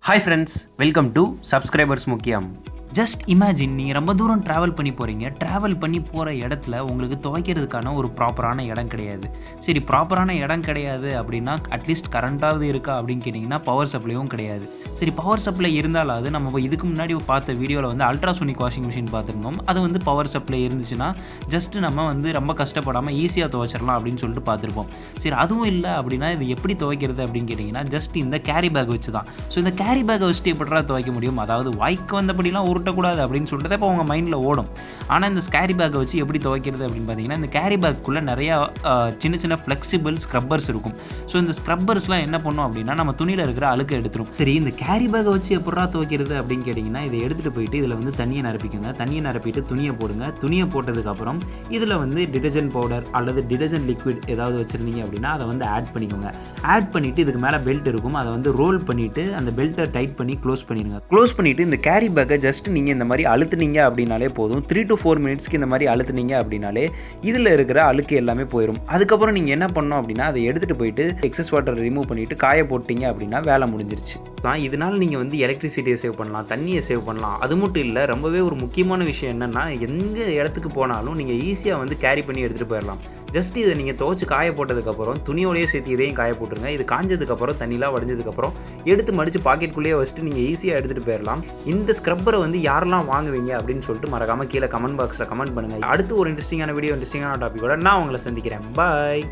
Hi friends, welcome to Subscribers Mukkiyam. Just imagine நீங்கள் ரொம்ப தூரம் ட்ராவல் பண்ணி போகிறீங்க. ட்ராவல் பண்ணி போகிற இடத்துல உங்களுக்கு துவைக்கிறதுக்கான ஒரு ப்ராப்பரான இடம் கிடையாது. சரி, ப்ராப்பரான இடம் கிடையாது அப்படின்னா அட்லீஸ்ட் கரண்ட்டாவது இருக்கா அப்படின்னு கேட்டிங்கன்னா பவர் சப்ளையும் கிடையாது. சரி, பவர் சப்ளை இருந்தாலாவது நம்ம இதுக்கு முன்னாடி பார்த்த வீடியோவில் வந்து அல்ட்ராசோனிக் வாஷிங் மிஷின் பார்த்துருந்தோம். அது வந்து பவர் சப்ளை இருந்துச்சுன்னா ஜஸ்ட்டு நம்ம வந்து ரொம்ப கஷ்டப்படாமல் ஈஸியாக துவைச்சிடலாம் அப்படின்னு சொல்லிட்டு பார்த்துருப்போம். சரி, அதுவும் இல்லை அப்படின்னா இது எப்படி துவைக்கிறது அப்படின்னு கேட்டிங்கன்னா ஜஸ்ட் இந்த கேரி பேக் வச்சு தான். ஸோ இந்த கேரி பேக்கை வச்சுட்டு எப்படிடா துவைக்க முடியும், அதாவது வாய்க்கு வந்தபடிலாம் உருட்டக்கூடாது அப்படின்னு சொல்லிட்டு இப்போ உங்கள் மைண்டில் ஓடும். ஆனால் இந்த கேரி பேக்கை வச்சு எப்படி துவைக்கிறது அப்படின்னு பார்த்தீங்கன்னா இந்த கேரி பேக்குள்ளே நிறையா சின்ன சின்ன ஃப்ளெக்சிபிள் ஸ்க்ரப்பர்ஸ் இருக்கும். ஸோ இந்த ஸ்க்ரப்பர்ஸ்லாம் என்ன பண்ணும் அப்படின்னா நம்ம துணியில் இருக்கிற அழுக்கை எடுத்துரும். சரி, இந்த கேரி பேக்கை வச்சு எப்படா துவைக்கிறது அப்படின்னு கேட்டிங்கன்னா இதை எடுத்துகிட்டு போயிட்டு இதில் வந்து தண்ணியை நிரப்பிக்குங்க. தண்ணியை நிரப்பிட்டு துணியை போடுங்க. துணியை போட்டதுக்கப்புறம் இதில் வந்து டிடர்ஜென்ட் பவுடர் அல்லது டிடர்ஜென்ட் லிக்விட் ஏதாவது வச்சுருந்தீங்க அப்படின்னா அதை வந்து ஆட் பண்ணிக்கோங்க. ஆட் பண்ணிவிட்டு இதுக்கு மேலே பெல்ட் இருக்கும், அதை வந்து ரோல் பண்ணிவிட்டு அந்த பெல்ட்டை டைட் பண்ணி க்ளோஸ் பண்ணிடுங்க. க்ளோஸ் பண்ணிவிட்டு இந்த கேரி பேக்கை ஜஸ்ட் நீங்கள் இந்த மாதிரி அழுத்துனீங்க அப்படின்னாலே போதும். 3 to 4 மினிட்ஸ்க்கு இந்த மாதிரி அழுத்துனீங்க அப்படின்னாலே இதில் இருக்கிற அழுக்கு எல்லாமே போயிடும். அதுக்கப்புறம் நீங்கள் என்ன பண்ணணும் அப்படின்னா அதை எடுத்துகிட்டு போயிட்டு எக்ஸஸ் வாட்டர் ரிமூவ் பண்ணிவிட்டு காய போட்டிங்க அப்படின்னா வேலை முடிஞ்சிருச்சு. இதனால் நீங்கள் வந்து எலக்ட்ரிசிட்டியை சேவ் பண்ணலாம், தண்ணியை சேவ் பண்ணலாம். அது மட்டும் இல்லை, ரொம்பவே ஒரு முக்கியமான விஷயம் என்னென்னா எந்த இடத்துக்கு போனாலும் நீங்கள் ஈஸியாக வந்து கேரி பண்ணி எடுத்துகிட்டு போயிடலாம். ஜஸ்ட் இதை நீங்கள் துவைச்சி காய போட்டதுக்கப்புறம் துணியோடையே சேர்த்து இதையும் காய போட்டுருங்க. இது காஞ்சதுக்கப்புறம் தண்ணிலாம் வடிஞ்சதுக்கப்புறம் எடுத்து மடித்து பாக்கெட்டுக்குள்ளேயே வச்சுட்டு நீங்கள் ஈஸியாக எடுத்துகிட்டு போயிடலாம். இந்த ஸ்க்ரப்பரை வந்து யாரெல்லாம் வாங்குவீங்க அப்படின்னு சொல்லிட்டு மறக்காமல் கீழே கமெண்ட் பாக்ஸில் கமெண்ட் பண்ணுங்கள். அடுத்து ஒரு இன்ட்ரெஸ்டிங்கான வீடியோ, இன்ட்ரெஸ்டிங்கான டாப்பிக்கோட நான் உங்களை சந்திக்கிறேன். பாய்.